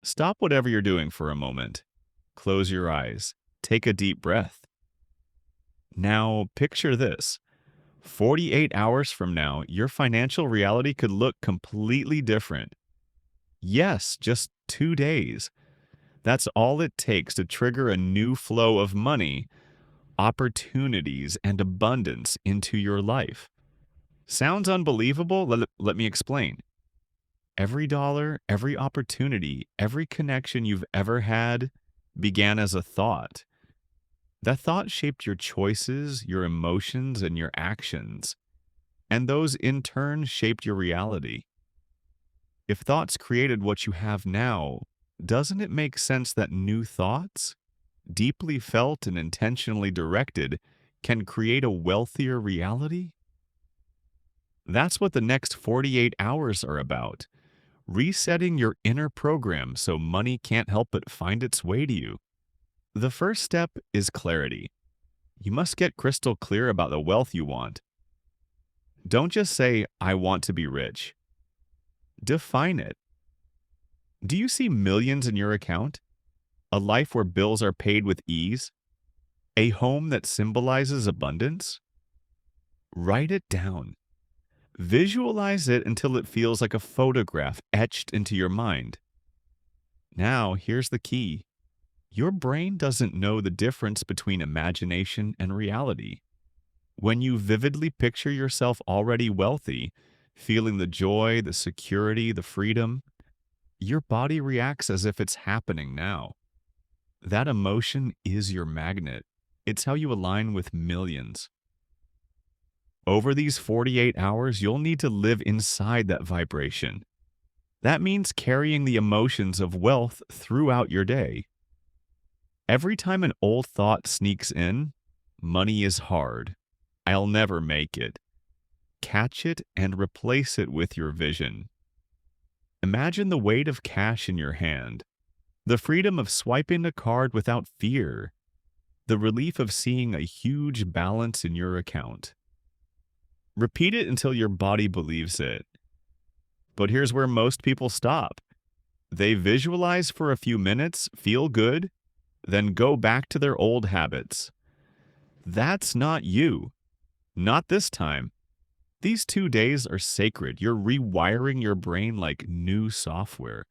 Stop whatever you're doing for a moment. Close your eyes. Take a deep breath. Now, picture this. 48 hours from now, your financial reality could look completely different. Yes, just 2 days. That's all it takes to trigger a new flow of money, opportunities, and abundance into your life. Sounds unbelievable? Let me explain. Every dollar, every opportunity, every connection you've ever had began as a thought. That thought shaped your choices, your emotions, and your actions, and those in turn shaped your reality. If thoughts created what you have now, doesn't it make sense that new thoughts, deeply felt and intentionally directed, can create a wealthier reality? That's what the next 48 hours are about. Resetting your inner program so money can't help but find its way to you. The first step is clarity. You must get crystal clear about the wealth you want. Don't just say, I want to be rich. Define it. Do you see millions in your account? A life where bills are paid with ease? A home that symbolizes abundance? Write it down. Visualize it until it feels like a photograph etched into your mind. Now, here's the key. Your brain doesn't know the difference between imagination and reality. When you vividly picture yourself already wealthy, feeling the joy, the security, the freedom, your body reacts as if it's happening now. That emotion is your magnet. It's how you align with millions. Over these 48 hours, you'll need to live inside that vibration. That means carrying the emotions of wealth throughout your day. Every time an old thought sneaks in, money is hard. I'll never make it. Catch it and replace it with your vision. Imagine the weight of cash in your hand, the freedom of swiping a card without fear, the relief of seeing a huge balance in your account. Repeat it until your body believes it. But here's where most people stop. They visualize for a few minutes, feel good, then go back to their old habits. That's not you. Not this time. These 2 days are sacred. You're rewiring your brain like new software,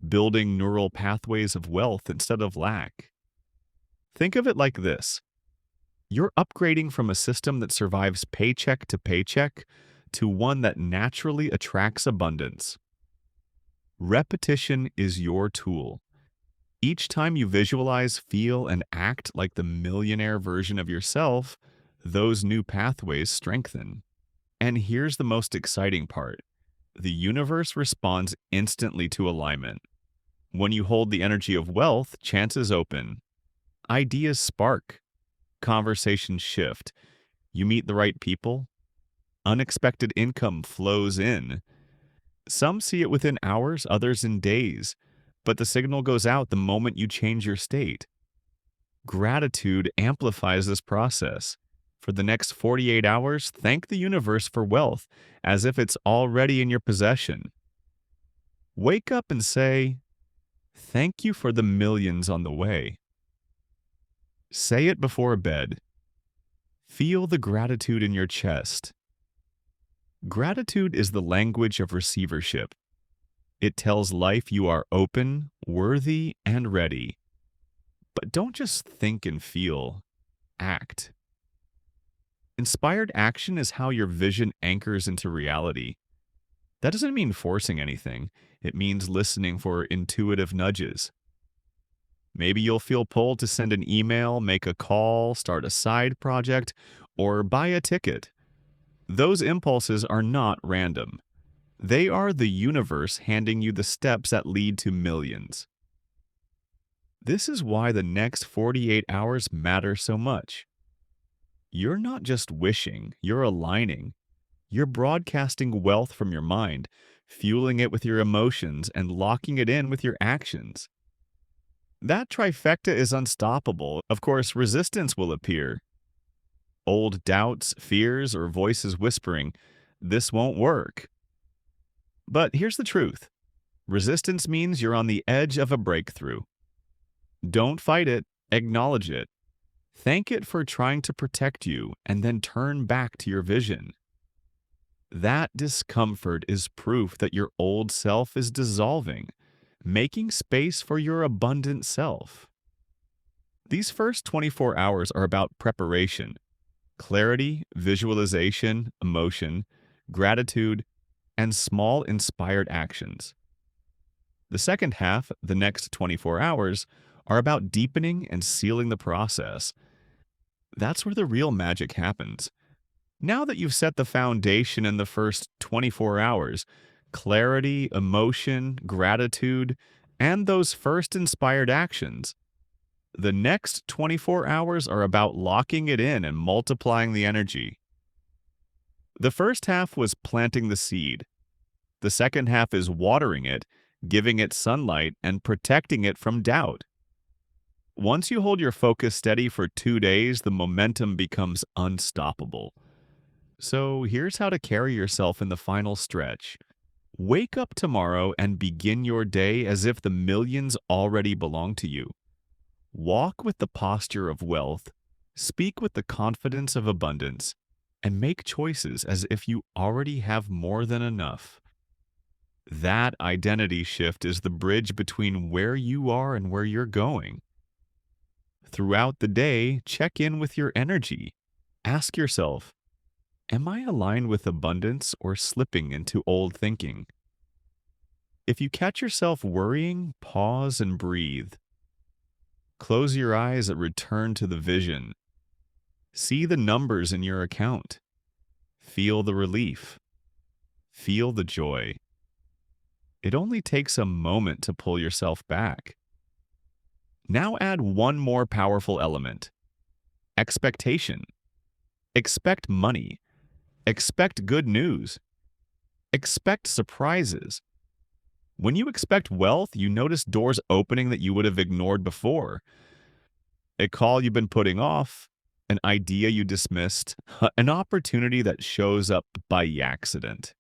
building neural pathways of wealth instead of lack. Think of it like this. You're upgrading from a system that survives paycheck to paycheck to one that naturally attracts abundance. Repetition is your tool. Each time you visualize, feel, and act like the millionaire version of yourself, those new pathways strengthen. And here's the most exciting part. The universe responds instantly to alignment. When you hold the energy of wealth, chances open. Ideas spark. Conversations shift. You meet the right people. Unexpected income flows in. Some see it within hours, others in days. But the signal goes out the moment you change your state. Gratitude amplifies this process. For the next 48 hours, thank the universe for wealth as if it's already in your possession. Wake up and say, thank you for the millions on the way. Say it before bed. Feel the gratitude in your chest. Gratitude is the language of receivership. It tells life you are open, worthy, and ready. But don't just think and feel, act. Inspired action is how your vision anchors into reality. That doesn't mean forcing anything. It means listening for intuitive nudges. Maybe you'll feel pulled to send an email, make a call, start a side project, or buy a ticket. Those impulses are not random. They are the universe handing you the steps that lead to millions. This is why the next 48 hours matter so much. You're not just wishing, you're aligning. You're broadcasting wealth from your mind, fueling it with your emotions, and locking it in with your actions. That trifecta is unstoppable. Of course, resistance will appear. Old doubts, fears, or voices whispering, this won't work. But here's the truth. Resistance means you're on the edge of a breakthrough. Don't fight it, acknowledge it. Thank it for trying to protect you and then turn back to your vision. That discomfort is proof that your old self is dissolving, making space for your abundant self. These first 24 hours are about preparation, clarity, visualization, emotion, gratitude, and small inspired actions. The second half, the next 24 hours, are about deepening and sealing the process. That's where the real magic happens. Now that you've set the foundation in the first 24 hours, clarity, emotion, gratitude, and those first inspired actions, the next 24 hours are about locking it in and multiplying the energy. The first half was planting the seed. The second half is watering it, giving it sunlight, and protecting it from doubt. Once you hold your focus steady for 2 days, the momentum becomes unstoppable. So here's how to carry yourself in the final stretch. Wake up tomorrow and begin your day as if the millions already belong to you. Walk with the posture of wealth, speak with the confidence of abundance, and make choices as if you already have more than enough. That identity shift is the bridge between where you are and where you're going. Throughout the day, check in with your energy. Ask yourself, am I aligned with abundance or slipping into old thinking? If you catch yourself worrying, pause and breathe. Close your eyes and return to the vision. See the numbers in your account. Feel the relief. Feel the joy. It only takes a moment to pull yourself back. Now add one more powerful element: expectation. Expect money. Expect good news. Expect surprises. When you expect wealth, you notice doors opening that you would have ignored before. A call you've been putting off, an idea you dismissed, an opportunity that shows up by accident.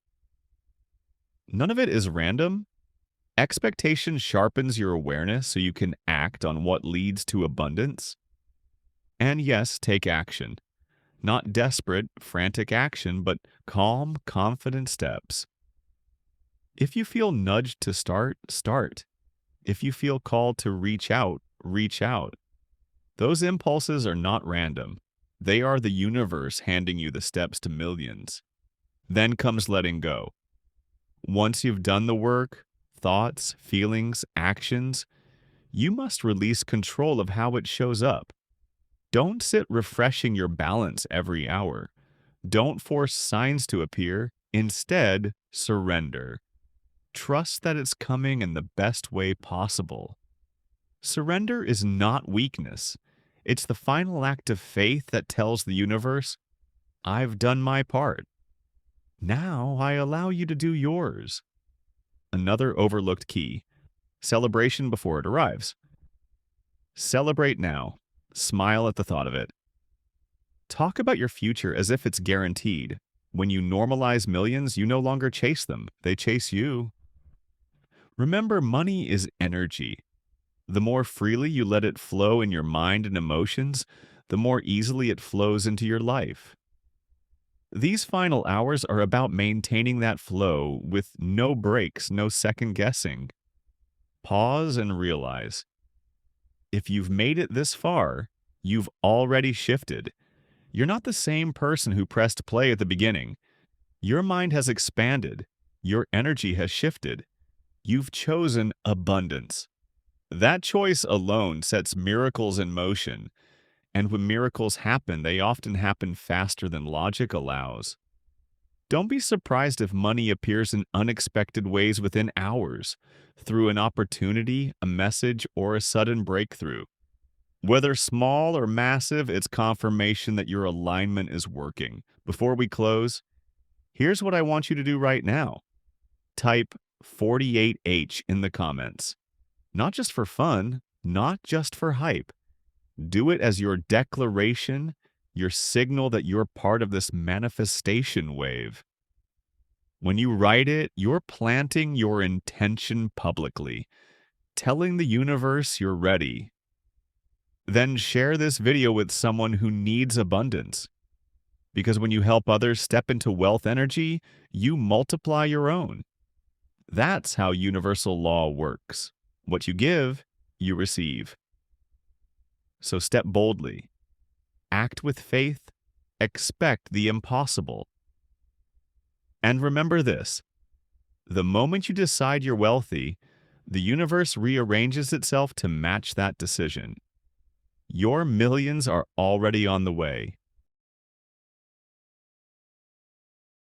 None of it is random. Expectation sharpens your awareness so you can act on what leads to abundance. And yes, take action. Not desperate, frantic action, but calm, confident steps. If you feel nudged to start, start. If you feel called to reach out, reach out. Those impulses are not random. They are the universe handing you the steps to millions. Then comes letting go. Once you've done the work, thoughts, feelings, actions, you must release control of how it shows up. Don't sit refreshing your balance every hour. Don't force signs to appear. Instead, surrender. Trust that it's coming in the best way possible. Surrender is not weakness. It's the final act of faith that tells the universe, I've done my part. Now I allow you to do yours. Another overlooked key: celebration before it arrives. Celebrate now. Smile at the thought of it. Talk about your future as if it's guaranteed. When you normalize millions, you no longer chase them. They chase you. Remember, money is energy. The more freely you let it flow in your mind and emotions, the more easily it flows into your life. These final hours are about maintaining that flow with no breaks, no second guessing. Pause and realize, if you've made it this far, you've already shifted. You're not the same person who pressed play at the beginning. Your mind has expanded. Your energy has shifted. You've chosen abundance. That choice alone sets miracles in motion. And when miracles happen, they often happen faster than logic allows. Don't be surprised if money appears in unexpected ways within hours, through an opportunity, a message, or a sudden breakthrough. Whether small or massive, it's confirmation that your alignment is working. Before we close, here's what I want you to do right now. Type 48H in the comments. Not just for fun, not just for hype. Do it as your declaration, your signal that you're part of this manifestation wave. When you write it, you're planting your intention publicly, telling the universe you're ready. Then share this video with someone who needs abundance. Because when you help others step into wealth energy, you multiply your own. That's how universal law works. What you give, you receive. So step boldly, act with faith, expect the impossible. And remember this: the moment you decide you're wealthy, the universe rearranges itself to match that decision. Your millions are already on the way.